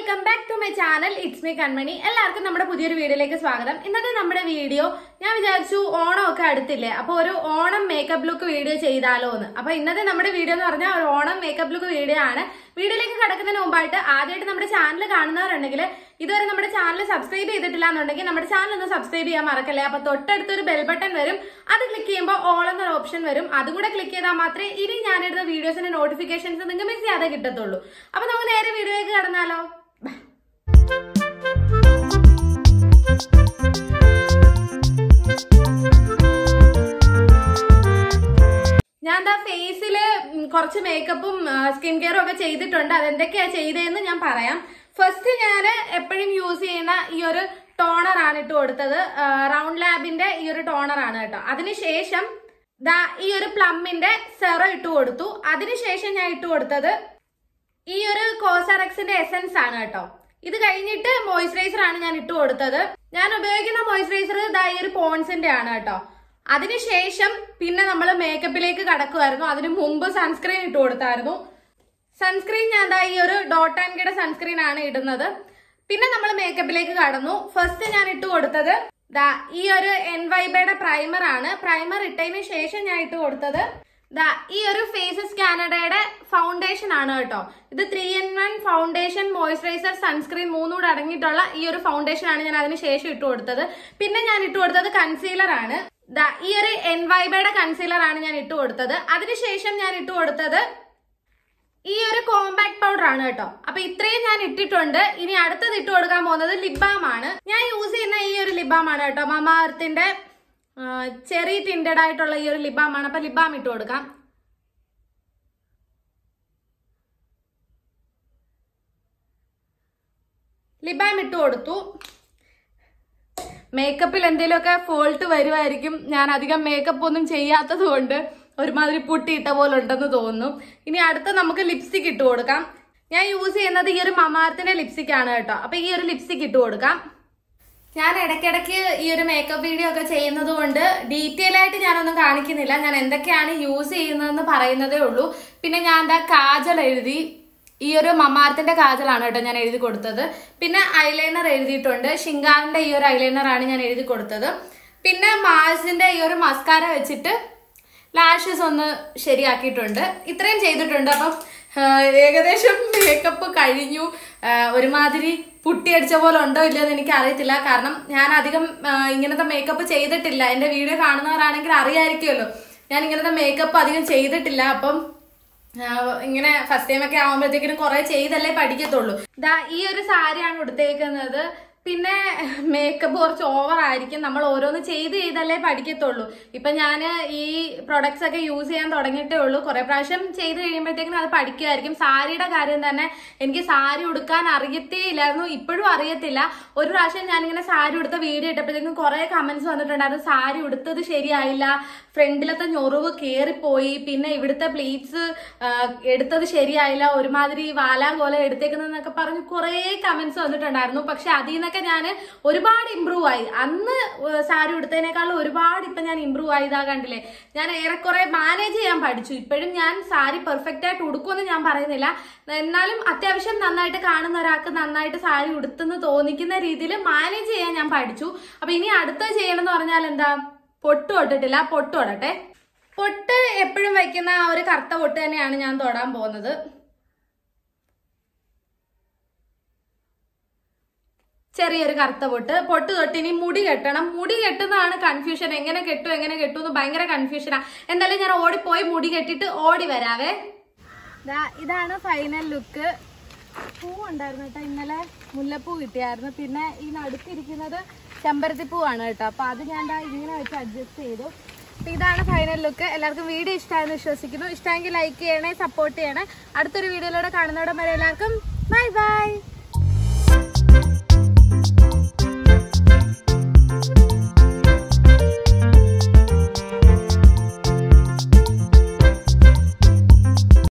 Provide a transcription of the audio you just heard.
welcome back to my channel. It's me Kanmani. എല്ലാവർക്കും നമ്മുടെ പുതിയൊരു വീഡിയോയിലേക്ക് സ്വാഗതം. ഇന്നത്തെ നമ്മുടെ വീഡിയോ ഞാൻ വിചാരിച്ചു ഓണം ഒക്കെ അടുത്തില്ലേ, അപ്പോൾ ഒരു ഓണം മേക്കപ്പ് ലുക്ക് വീഡിയോ ചെയ്താലോ എന്ന്. അപ്പോൾ ഇന്നത്തെ നമ്മുടെ വീഡിയോ എന്ന് പറഞ്ഞാൽ ഒരു ഓണം മേക്കപ്പ് ലുക്ക് വീഡിയോ ആണ്. വീഡിയോയിലേക്ക് കടക്കുന്നതിന് മുമ്പായിട്ട് ആദ്യമായിട്ട് നമ്മുടെ ചാനൽ കാണുന്നവരുണ്ടെങ്കിൽ ഇതുവരെ നമ്മുടെ ചാനൽ സബ്സ്ക്രൈബ് ചെയ്തിട്ടില്ല എന്നുണ്ടെങ്കിൽ നമ്മുടെ ചാനൽ ഒന്ന് സബ്സ്ക്രൈബ് ചെയ്യാൻ മറക്കല്ലേ. അപ്പോൾ തൊട്ടടുത്തൊരു ബെൽ ബട്ടൺ വരും, അത് ക്ലിക്ക് ചെയ്യുമ്പോൾ ഓൾ എന്നൊരു ഓപ്ഷൻ വരും. അതും കൂടെ ക്ലിക്ക് ചെയ്താൽ മാത്രമേ ഇനി ഞാനിടുന്ന വീഡിയോസിന്റെ നോട്ടിഫിക്കേഷൻസ് നിങ്ങൾക്ക് മിസ് ചെയ്യാതെ കിട്ടത്തുള്ളൂ. അപ്പോൾ നമുക്ക് നേരെ വീഡിയോയിലേക്ക് കടന്നാലോ. ഞാൻ എന്താ ഫേസില് കുറച്ച് മേക്കപ്പും സ്കിൻ കെയറും ഒക്കെ ചെയ്തിട്ടുണ്ട്. അതെന്തൊക്കെയാ ചെയ്തതെന്ന് ഞാൻ പറയാം. ഫസ്റ്റ് ഞാൻ എപ്പോഴും യൂസ് ചെയ്യുന്ന ഈ ഒരു ടോണർ ആണ് ഇട്ട് കൊടുത്തത്. റൗണ്ട് ലാബിന്റെ ഈ ഒരു ടോണർ ആണ് കേട്ടോ. അതിനുശേഷം ഈ ഒരു പ്ലമ്മിന്റെ സെറം ഇട്ട് കൊടുത്തു. അതിനുശേഷം ഞാൻ ഇട്ട് കൊടുത്തത് ഈ ഒരു കോസറക്സിന്റെ എസൻസ് ആണ് കേട്ടോ. ഇത് കഴിഞ്ഞിട്ട് മോയ്സ്ചറൈസർ ആണ് ഞാൻ ഇട്ട് കൊടുത്തത്. ഞാൻ ഉപയോഗിക്കുന്ന മോയ്സ്ചറൈസർ ഈ ഒരു പോൺസിന്റെ ആണ് കേട്ടോ. അതിനുശേഷം പിന്നെ നമ്മൾ മേക്കപ്പിലേക്ക് കടക്കുമായിരുന്നു. അതിനു മുമ്പ് സൺസ്ക്രീൻ ഇട്ട് കൊടുത്തായിരുന്നു. സൺസ്ക്രീൻ ഞാൻ ഈ ഒരു ഡോട്ട് ആൻഡ് കിയുടെ സൺസ്ക്രീൻ ആണ് ഇടുന്നത്. പിന്നെ നമ്മൾ മേക്കപ്പിലേക്ക് കടന്നു. ഫസ്റ്റ് ഞാൻ ഇട്ട് കൊടുത്തത് ഈ ഒരു എൻവൈബയുടെ പ്രൈമർ ആണ്. പ്രൈമർ ഇട്ടതിന് ശേഷം ഞാൻ ഇട്ട് കൊടുത്തത് ഈ ഒരു ഫേസസ് കാനഡയുടെ ഫൗണ്ടേഷൻ ആണ് കേട്ടോ. ഇത് 3-in-1 ഫൗണ്ടേഷൻ, മോയ്സ്ചറൈസർ, സൺസ്ക്രീൻ മൂന്നും കൂടെ അടങ്ങിയിട്ടുള്ള ഈ ഒരു ഫൗണ്ടേഷൻ ആണ് ഞാൻ അതിന് ശേഷം ഇട്ട് കൊടുത്തത്. പിന്നെ ഞാൻ ഇട്ട് കൊടുത്തത് കൺസീലർ ആണ്. ഈ ഒരു എൻവൈബയുടെ കൺസീലർ ആണ് ഞാൻ ഇട്ട് കൊടുത്തത്. അതിനുശേഷം ഞാൻ ഇട്ട് കൊടുത്തത് ഈ ഒരു കോമ്പാക്ട് പൗഡർ ആണ് കേട്ടോ. അപ്പൊ ഇത്രയും ഞാൻ ഇട്ടിട്ടുണ്ട്. ഇനി അടുത്തത് ഇട്ട് കൊടുക്കാൻ പോകുന്നത് ലിപ് ബാം ആണ്. ഞാൻ യൂസ് ചെയ്യുന്ന ഈ ഒരു ലിപ് ബാം ആണ് കേട്ടോ. മാമാ എർത്തിന്റെ ചെറി ടിൻഡഡ് ആയിട്ടുള്ള ഈ ഒരു ലിപ് ബാം ആണ്. അപ്പൊ ലിപ് ബാം ഇട്ട് കൊടുക്കാം. ലിപ് ബാം ഇട്ട് കൊടുത്തു. മേക്കപ്പിൽ എന്തെങ്കിലുമൊക്കെ ഫോൾട്ട് വരുമായിരിക്കും. ഞാൻ അധികം മേക്കപ്പ് ഒന്നും ചെയ്യാത്തത് കൊണ്ട് ഒരുമാതിരി പുട്ടിയിട്ട പോലെ ഉണ്ടെന്ന് തോന്നുന്നു. ഇനി അടുത്ത നമുക്ക് ലിപ്സ്റ്റിക് ഇട്ട് കൊടുക്കാം. ഞാൻ യൂസ് ചെയ്യുന്നത് ഈ ഒരു മമാർത്തിന്റെ ലിപ്സ്റ്റിക് ആണ് കേട്ടോ. അപ്പൊ ഈ ഒരു ലിപ്സ്റ്റിക് ഇട്ട് കൊടുക്കാം. ഞാൻ ഇടയ്ക്കിടയ്ക്ക് ഈ ഒരു മേക്കപ്പ് വീഡിയോ ഒക്കെ ചെയ്യുന്നത് കൊണ്ട് ഡീറ്റെയിൽ ആയിട്ട് ഞാനൊന്നും കാണിക്കുന്നില്ല. ഞാൻ എന്തൊക്കെയാണ് യൂസ് ചെയ്യുന്നതെന്ന് പറയുന്നതേ ഉള്ളൂ. പിന്നെ ഞാൻ കാജൽ എഴുതി. ഈ ഒരു മമാർത്തിന്റെ കാജലാണ് കേട്ടോ ഞാൻ എഴുതി കൊടുത്തത്. പിന്നെ ഐലൈനർ എഴുതിയിട്ടുണ്ട്. ഷിങ്കാറിന്റെ ഈ ഒരു ഐലൈനർ ആണ് ഞാൻ എഴുതി കൊടുത്തത്. പിന്നെ മാർസിന്റെ ഈ ഒരു മസ്കാര വെച്ചിട്ട് ലാഷസ് ഒന്ന് ശരിയാക്കിയിട്ടുണ്ട്. ഇത്രയും ചെയ്തിട്ടുണ്ട്. അപ്പം ഏകദേശം മേക്കപ്പ് കഴിഞ്ഞു. ഒരുമാതിരി പുട്ടിയടിച്ച പോലെ ഉണ്ടോ ഇല്ലയോ എന്ന് എനിക്ക് അറിയത്തില്ല. കാരണം ഞാൻ അധികം ഇങ്ങനത്തെ മേക്കപ്പ് ചെയ്തിട്ടില്ല. എൻ്റെ വീഡിയോ കാണുന്നവരാണെങ്കിൽ അറിയായിരിക്കുമല്ലോ, ഞാൻ ഇങ്ങനത്തെ മേക്കപ്പ് അധികം ചെയ്തിട്ടില്ല. അപ്പം ഇങ്ങനെ ഫസ്റ്റ് ടൈം ഒക്കെ ആവുമ്പോഴത്തേക്കിനും കുറെ ചെയ്തല്ലേ പഠിക്കത്തുള്ളൂ. ഈ ഒരു സാരിയാണ് ഉടുത്തേക്കുന്നത്. പിന്നെ മേക്കപ്പ് കുറച്ച് ഓവർ ആയിരിക്കും. നമ്മൾ ഓരോന്ന് ചെയ്തല്ലേ പഠിക്കത്തുള്ളൂ. ഇപ്പൊ ഞാൻ ഈ പ്രൊഡക്ട്സ് ഒക്കെ യൂസ് ചെയ്യാൻ തുടങ്ങിയിട്ടേ ഉള്ളൂ. കുറെ പ്രാവശ്യം ചെയ്ത് കഴിയുമ്പോഴത്തേക്കും അത് പഠിക്കുമായിരിക്കും. സാരിയുടെ കാര്യം തന്നെ എനിക്ക് സാരി ഉടുക്കാൻ അറിയത്തേ ഇല്ലായിരുന്നു. ഇപ്പോഴും അറിയത്തില്ല. ഒരു പ്രാവശ്യം ഞാനിങ്ങനെ സാരി ഉടുത്ത വീഡിയോ ഇട്ടപ്പോഴത്തേക്കും കുറെ കമന്റ്സ് വന്നിട്ടുണ്ടായിരുന്നു. സാരി ഉടുത്തത് ശരിയായില്ല, ഫ്രണ്ടിലത്തെ ഞൊറിവ് കയറിപ്പോയി, പിന്നെ ഇവിടുത്തെ പ്ലീറ്റ്സ് എടുത്തത് ശരിയായില്ല, ഒരുമാതിരി വാലാകോല എടുത്തേക്കുന്നതെന്നൊക്കെ പറഞ്ഞ് കുറെ കമന്റ്സ് വന്നിട്ടുണ്ടായിരുന്നു. പക്ഷെ അതിൽ നിന്നൊക്കെ ഞാൻ ഒരുപാട് ഇമ്പ്രൂവ് ആയി. അന്ന് സാരി ഉടുത്തതിനേക്കാളും ഒരുപാട് ഇപ്പൊ ഞാൻ ഇമ്പ്രൂവ് ആയതാ കണ്ടില്ലേ. ഞാൻ ഏറെക്കുറെ മാനേജ് ചെയ്യാൻ പഠിച്ചു. ഇപ്പോഴും ഞാൻ സാരി പെർഫെക്റ്റ് ആയിട്ട് ഉടുക്കുമെന്ന് ഞാൻ പറയുന്നില്ല. എന്നാലും അത്യാവശ്യം നന്നായിട്ട് കാണുന്ന ഒരാൾക്ക് നന്നായിട്ട് സാരി ഉടുത്തെന്ന് തോന്നിക്കുന്ന രീതിയിൽ മാനേജ് ചെയ്യാൻ ഞാൻ പഠിച്ചു. അപ്പൊ ഇനി അടുത്ത ചെയ്യണമെന്ന് പറഞ്ഞാൽ എന്താ, പൊട്ട് തൊട്ടിട്ടില്ല. പൊട്ട് തൊടട്ടെ. പൊട്ട് എപ്പോഴും വയ്ക്കുന്ന ആ ഒരു കറുത്ത പൊട്ട് തന്നെയാണ് ഞാൻ തൊടാൻ പോകുന്നത്. ചെറിയൊരു കറുത്ത പൊട്ട്. പൊട്ട് തൊട്ടിനി മുടി കെട്ടണം. മുടി കെട്ടുന്നതാണ് കൺഫ്യൂഷൻ. എങ്ങനെ കെട്ടു എന്ന് ഭയങ്കര കൺഫ്യൂഷനാ. എന്തായാലും ഞാൻ ഓടിപ്പോയി മുടി കെട്ടിട്ട് ഓടി വരാവേ. ഇതാണ് ഫൈനൽ ലുക്ക്. പൂ ഉണ്ടായിരുന്നു കേട്ടോ. ഇന്നലെ മുല്ലപ്പൂ കിട്ടിയായിരുന്നു. പിന്നെ ഈ നടുക്കിരിക്കുന്നത് ചെമ്പരത്തിപ്പൂവാണ് കേട്ടോ. അപ്പൊ അത് ഞാൻ ഇങ്ങനെ വെച്ച് അഡ്ജസ്റ്റ് ചെയ്തു. അപ്പൊ ഇതാണ് ഫൈനൽ ലുക്ക്. എല്ലാവർക്കും വീഡിയോ ഇഷ്ടമായെന്ന് വിശ്വസിക്കുന്നു. ഇഷ്ടമെങ്കിൽ ലൈക്ക് ചെയ്യണേ, സപ്പോർട്ട് ചെയ്യണേ. അടുത്തൊരു വീഡിയോയിലൂടെ കാണുന്നതോടെ വരെ എല്ലാവർക്കും ബൈ ബൈ.